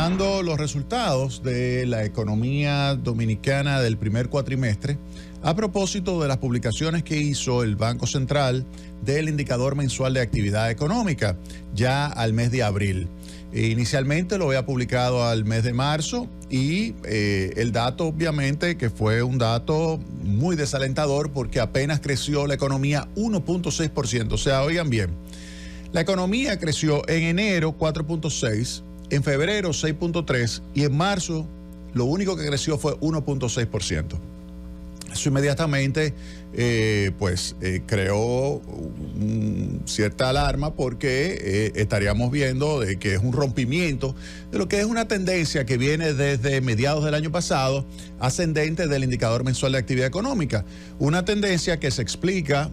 analizando los resultados de la economía dominicana del primer cuatrimestre a propósito de las publicaciones que hizo el Banco Central del indicador mensual de actividad económica ya al mes de abril. Inicialmente lo había publicado al mes de marzo y el dato obviamente que fue un dato muy desalentador porque apenas creció la economía 1.6%. O sea, oigan bien, la economía creció en enero 4.6%, en febrero 6.3% y en marzo lo único que creció fue 1.6%. Eso inmediatamente creó cierta alarma porque estaríamos viendo de que es un rompimiento de lo que es una tendencia que viene desde mediados del año pasado ascendente del indicador mensual de actividad económica. Una tendencia que se explica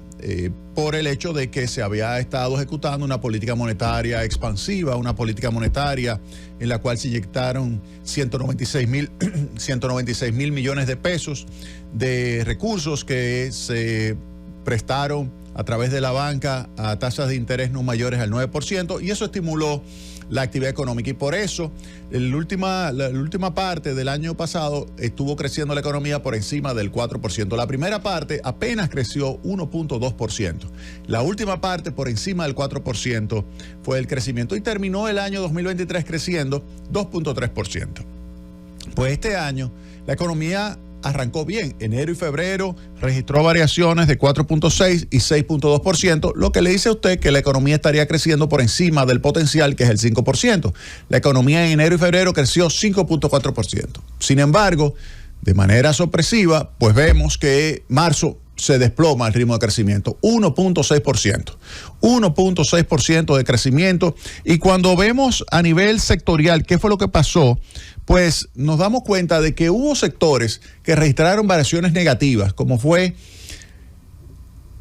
por el hecho de que se había estado ejecutando una política monetaria expansiva, una política monetaria en la cual se inyectaron 196 mil millones de pesos de recursos que se prestaron a través de la banca a tasas de interés no mayores al 9%, y eso estimuló la actividad económica. Y por eso, la última parte del año pasado estuvo creciendo la economía por encima del 4%. La primera parte apenas creció 1.2%. La última parte, por encima del 4%, fue el crecimiento. Y terminó el año 2023 creciendo 2.3%. Pues este año, la economía arrancó bien. Enero y febrero registró variaciones de 4.6 y 6.2%, lo que le dice a usted que la economía estaría creciendo por encima del potencial, que es el 5%. La economía en enero y febrero creció 5.4%. Sin embargo, de manera sorpresiva, pues vemos que marzo se desploma el ritmo de crecimiento, 1.6%. 1.6% de crecimiento. Y cuando vemos a nivel sectorial qué fue lo que pasó, pues nos damos cuenta de que hubo sectores que registraron variaciones negativas, como fue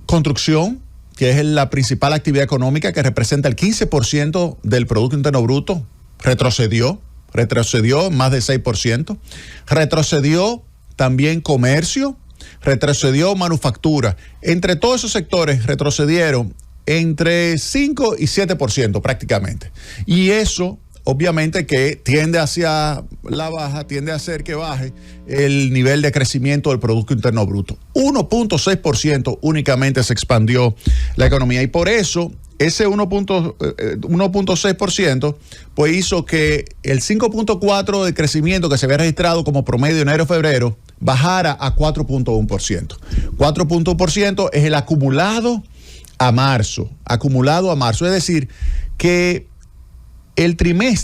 construcción, que es la principal actividad económica que representa el 15% del Producto Interno Bruto, retrocedió más de 6%, retrocedió también comercio, retrocedió manufactura. Entre todos esos sectores retrocedieron entre 5 y 7% prácticamente. Y eso obviamente que tiende hacia la baja, tiende a hacer que baje el nivel de crecimiento del Producto Interno Bruto. 1.6% únicamente se expandió la economía, y por eso ese 1.6% pues hizo que el 5.4% de crecimiento que se había registrado como promedio enero-febrero bajara a 4.1%. 4.1% es el acumulado a marzo, es decir, que el primer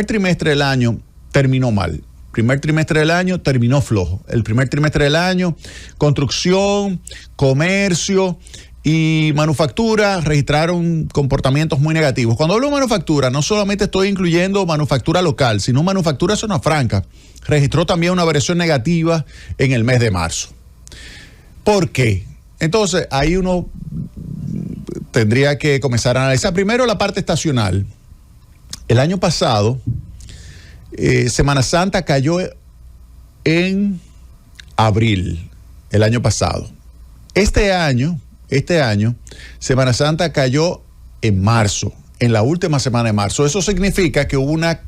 trimestre del año terminó mal. El primer trimestre del año terminó flojo. El primer trimestre del año, construcción, comercio y manufactura registraron comportamientos muy negativos. Cuando hablo de manufactura, no solamente estoy incluyendo manufactura local, sino manufactura zona franca. Registró también una variación negativa en el mes de marzo. ¿Por qué? Entonces, ahí uno tendría que comenzar a analizar primero la parte estacional. El año pasado, Semana Santa cayó en abril, el año pasado. Este año, Semana Santa cayó en marzo, en la última semana de marzo. Eso significa que hubo una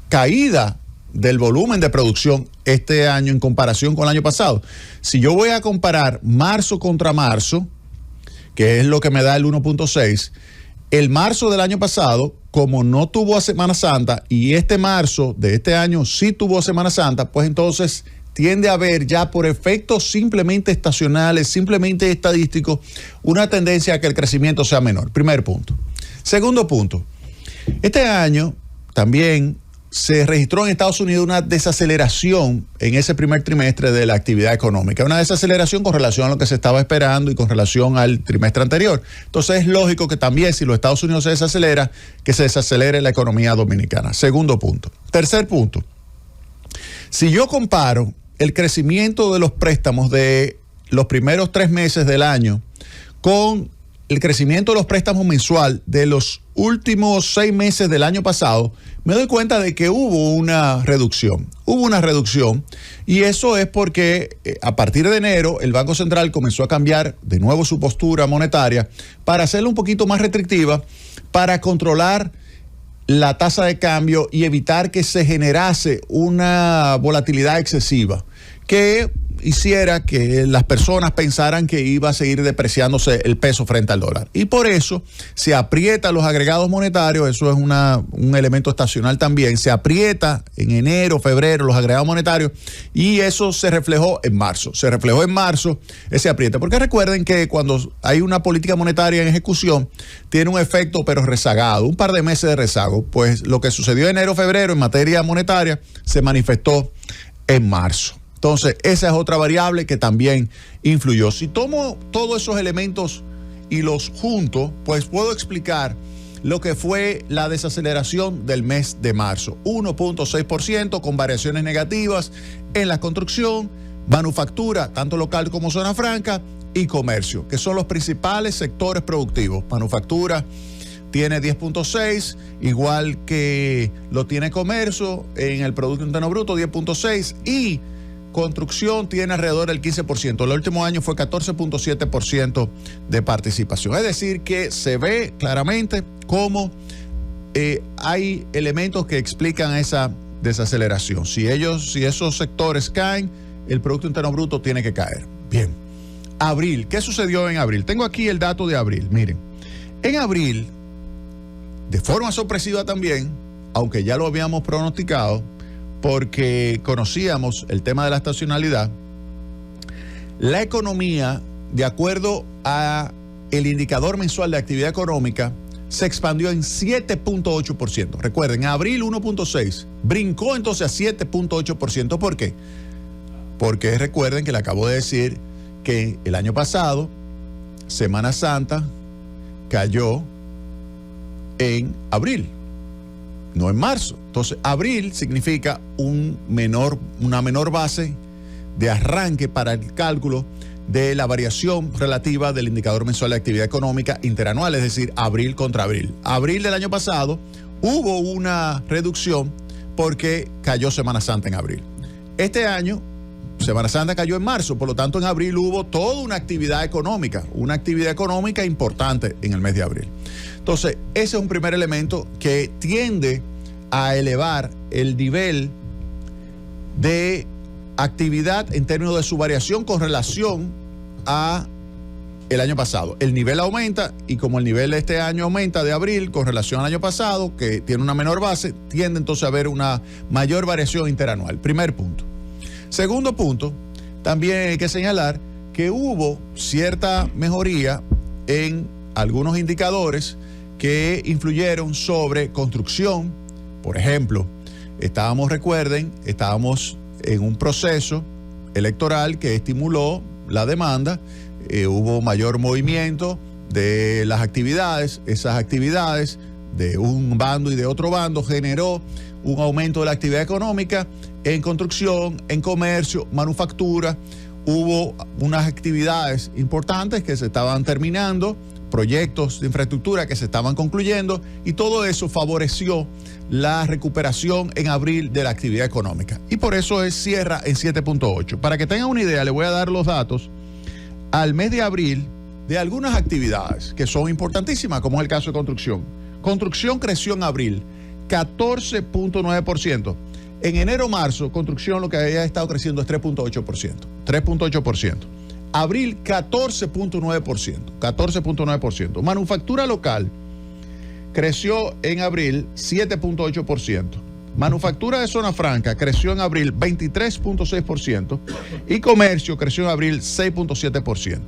caída del volumen de producción este año en comparación con el año pasado. Si yo voy a comparar marzo contra marzo, que es lo que me da el 1.6%, el marzo del año pasado, como no tuvo Semana Santa, y este marzo de este año sí tuvo Semana Santa, pues entonces tiende a haber ya por efectos simplemente estacionales, simplemente estadísticos, una tendencia a que el crecimiento sea menor. Primer punto. Segundo punto. Este año también se registró en Estados Unidos una desaceleración en ese primer trimestre de la actividad económica, una desaceleración con relación a lo que se estaba esperando y con relación al trimestre anterior. Entonces es lógico que también, si los Estados Unidos se desacelera, que se desacelere la economía dominicana. Segundo punto. Tercer punto. Si yo comparo el crecimiento de los préstamos de los primeros 3 meses del año con el crecimiento de los préstamos mensual de los últimos 6 meses del año pasado, me doy cuenta de que hubo una reducción. Y eso es porque a partir de enero el Banco Central comenzó a cambiar de nuevo su postura monetaria para hacerla un poquito más restrictiva, para controlar la tasa de cambio y evitar que se generase una volatilidad excesiva que hiciera que las personas pensaran que iba a seguir depreciándose el peso frente al dólar. Y por eso se aprietan los agregados monetarios, eso es un elemento estacional también, se aprieta en enero, febrero los agregados monetarios y eso se reflejó en marzo. Se reflejó en marzo ese apriete, porque recuerden que cuando hay una política monetaria en ejecución, tiene un efecto pero rezagado, un par de meses de rezago. Pues lo que sucedió en enero, febrero en materia monetaria se manifestó en marzo. Entonces, esa es otra variable que también influyó. Si tomo todos esos elementos y los junto, pues puedo explicar lo que fue la desaceleración del mes de marzo. 1.6% con variaciones negativas en la construcción, manufactura, tanto local como zona franca, y comercio, que son los principales sectores productivos. Manufactura tiene 10.6, igual que lo tiene comercio en el Producto Interno Bruto, 10.6, y construcción tiene alrededor del 15%. El último año fue 14.7% de participación. Es decir, que se ve claramente cómo hay elementos que explican esa desaceleración. Si esos sectores caen, el Producto Interno Bruto tiene que caer. Bien. Abril. ¿Qué sucedió en abril? Tengo aquí el dato de abril. Miren, en abril, de forma sorpresiva también, aunque ya lo habíamos pronosticado, porque conocíamos el tema de la estacionalidad, la economía, de acuerdo a el indicador mensual de actividad económica, se expandió en 7.8%. Recuerden, en abril 1.6, brincó entonces a 7.8%. ¿Por qué? Porque recuerden que le acabo de decir que el año pasado, Semana Santa, cayó en abril, no en marzo. Entonces, abril significa una menor base de arranque para el cálculo de la variación relativa del indicador mensual de actividad económica interanual, es decir, abril contra abril. Abril del año pasado hubo una reducción porque cayó Semana Santa en abril. Este año, Semana Santa cayó en marzo, por lo tanto en abril hubo toda una actividad económica importante en el mes de abril. Entonces, ese es un primer elemento que tiende a elevar el nivel de actividad en términos de su variación con relación a el año pasado. El nivel aumenta y como el nivel de este año aumenta de abril con relación al año pasado, que tiene una menor base, tiende entonces a haber una mayor variación interanual. Primer punto. Segundo punto, también hay que señalar que hubo cierta mejoría en algunos indicadores que influyeron sobre construcción. Por ejemplo, estábamos en un proceso electoral que estimuló la demanda, hubo mayor movimiento de las actividades, esas actividades de un bando y de otro bando generó un aumento de la actividad económica en construcción, en comercio, manufactura. Hubo unas actividades importantes que se estaban terminando, proyectos de infraestructura que se estaban concluyendo y todo eso favoreció la recuperación en abril de la actividad económica. Y por eso cierra en 7.8. Para que tengan una idea, les voy a dar los datos al mes de abril de algunas actividades que son importantísimas, como es el caso de construcción. Construcción creció en abril 14.9%. En enero-marzo, construcción lo que había estado creciendo es 3.8%. 3.8%. Abril, 14.9%. 14.9%. Manufactura local creció en abril 7.8%. Manufactura de zona franca creció en abril 23.6%. Y comercio creció en abril 6.7%.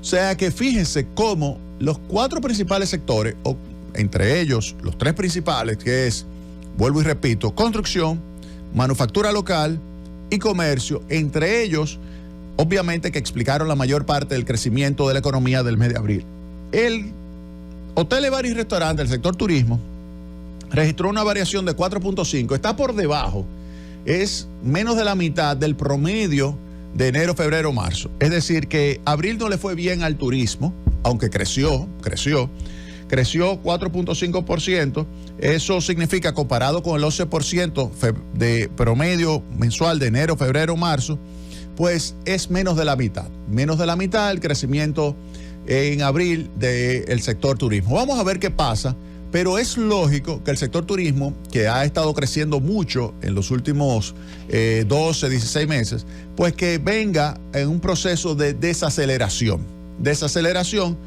O sea que fíjense cómo los cuatro principales sectores, o entre ellos los tres principales, que es, vuelvo y repito, construcción, manufactura local y comercio, entre ellos, obviamente que explicaron la mayor parte del crecimiento de la economía del mes de abril. El hotel, bar y restaurante, el sector turismo, registró una variación de 4.5, está por debajo, es menos de la mitad del promedio de enero, febrero, marzo. Es decir, que abril no le fue bien al turismo, aunque creció 4.5%. Eso significa, comparado con el 11% de promedio mensual de enero, febrero, marzo, pues es menos de la mitad. Menos de la mitad el crecimiento en abril del sector turismo. Vamos a ver qué pasa Pero es lógico que el sector turismo, que ha estado creciendo mucho en los últimos 12, 16 meses, pues que venga en un proceso de desaceleración. Desaceleración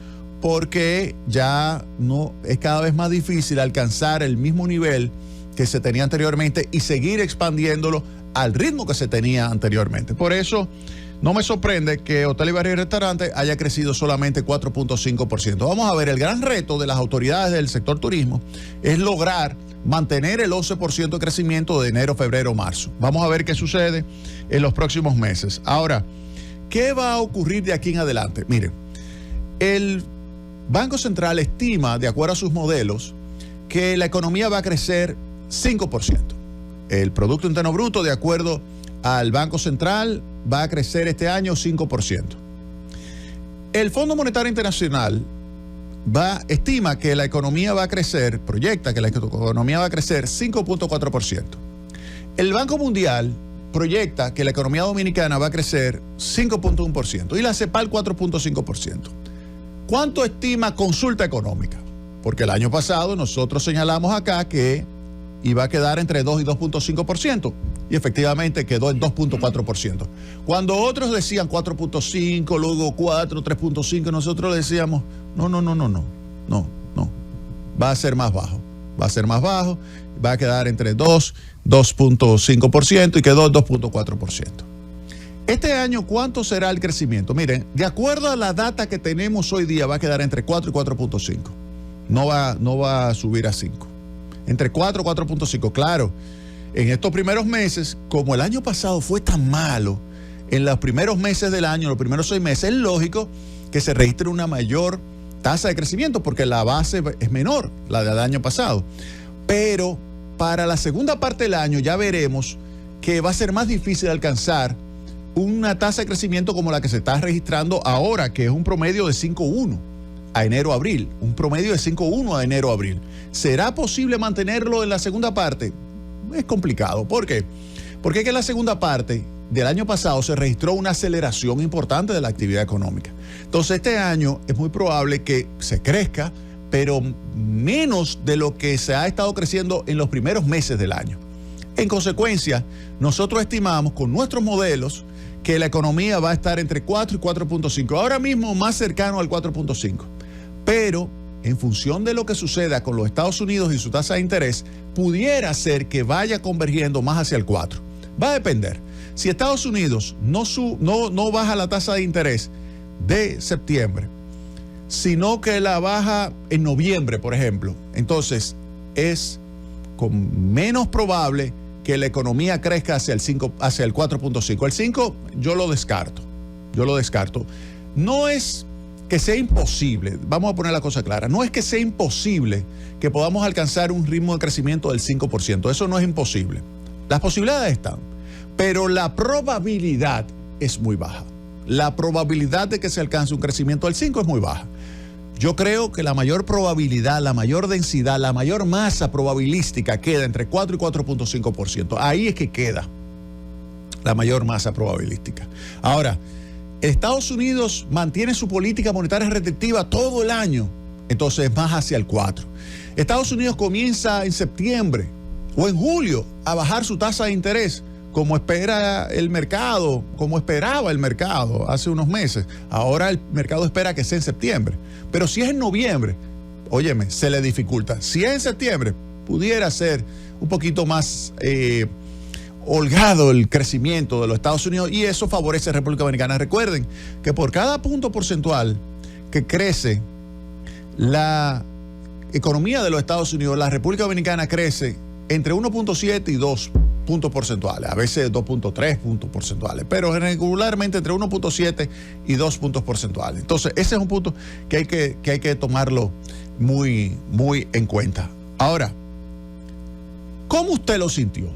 porque ya no es cada vez más difícil alcanzar el mismo nivel que se tenía anteriormente y seguir expandiéndolo al ritmo que se tenía anteriormente. Por eso no me sorprende que Hotel y Barrio y Restaurante haya crecido solamente 4.5%. Vamos a ver, el gran reto de las autoridades del sector turismo es lograr mantener el 11% de crecimiento de enero, febrero, marzo. Vamos a ver qué sucede en los próximos meses. Ahora, ¿qué va a ocurrir de aquí en adelante? Miren, el Banco Central estima, de acuerdo a sus modelos, que la economía va a crecer 5%. El Producto Interno Bruto, de acuerdo al Banco Central, va a crecer este año 5%. El Fondo Monetario Internacional estima que la economía va a crecer, proyecta que la economía va a crecer 5.4%. El Banco Mundial proyecta que la economía dominicana va a crecer 5.1% y la CEPAL 4.5%. ¿Cuánto estima Consulta Económica? Porque el año pasado nosotros señalamos acá que iba a quedar entre 2 y 2.5%. Y efectivamente quedó en 2.4%. Cuando otros decían 4.5, luego 4, 3.5, nosotros decíamos, no. Va a ser más bajo. Va a quedar entre 2, 2.5% y quedó en 2.4%. Este año, ¿cuánto será el crecimiento? Miren, de acuerdo a la data que tenemos hoy día, va a quedar entre 4 y 4.5. No va a subir a 5. Entre 4 y 4.5, claro. En estos primeros meses, como el año pasado fue tan malo, en los primeros meses del año, los primeros 6 meses, es lógico que se registre una mayor tasa de crecimiento porque la base es menor, la del año pasado. Pero para la segunda parte del año ya veremos que va a ser más difícil alcanzar una tasa de crecimiento como la que se está registrando ahora, que es un promedio de 5.1 a enero-abril. Un promedio de 5.1 a enero-abril. ¿Será posible mantenerlo en la segunda parte? Es complicado. ¿Por qué? Porque es que en la segunda parte del año pasado se registró una aceleración importante de la actividad económica. Entonces este año es muy probable que se crezca, pero menos de lo que se ha estado creciendo en los primeros meses del año. En consecuencia, nosotros estimamos con nuestros modelos que la economía va a estar entre 4 y 4.5. Ahora mismo más cercano al 4.5. Pero en función de lo que suceda con los Estados Unidos y su tasa de interés, pudiera ser que vaya convergiendo más hacia el 4. Va a depender. Si Estados Unidos no baja la tasa de interés de septiembre, sino que la baja en noviembre, por ejemplo, entonces es menos probable que la economía crezca hacia el 4.5. El 5 yo lo descarto. No es que sea imposible, vamos a poner la cosa clara, no es que sea imposible que podamos alcanzar un ritmo de crecimiento del 5%, eso no es imposible. Las posibilidades están, pero la probabilidad es muy baja. La probabilidad de que se alcance un crecimiento del 5 es muy baja. Yo creo que la mayor probabilidad, la mayor densidad, la mayor masa probabilística queda entre 4 y 4.5%. Ahí es que queda la mayor masa probabilística. Ahora, Estados Unidos mantiene su política monetaria restrictiva todo el año, entonces es más hacia el 4. Estados Unidos comienza en septiembre o en julio a bajar su tasa de interés, como esperaba el mercado hace unos meses. Ahora el mercado espera que sea en septiembre. Pero si es en noviembre, óyeme, se le dificulta. Si es en septiembre, pudiera ser un poquito más holgado el crecimiento de los Estados Unidos y eso favorece a República Dominicana. Recuerden que por cada punto porcentual que crece la economía de los Estados Unidos, la República Dominicana crece entre 1.7 y 2 puntos porcentuales, a veces 2.3 puntos porcentuales, pero regularmente entre 1.7 y 2 puntos porcentuales. Entonces, ese es un punto que hay que tomarlo muy, muy en cuenta. Ahora, ¿cómo usted lo sintió?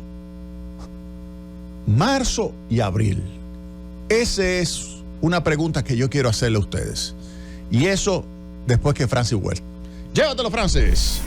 Marzo y abril. Esa es una pregunta que yo quiero hacerle a ustedes. Y eso después que Francis vuelva. Llévatelo, Francis.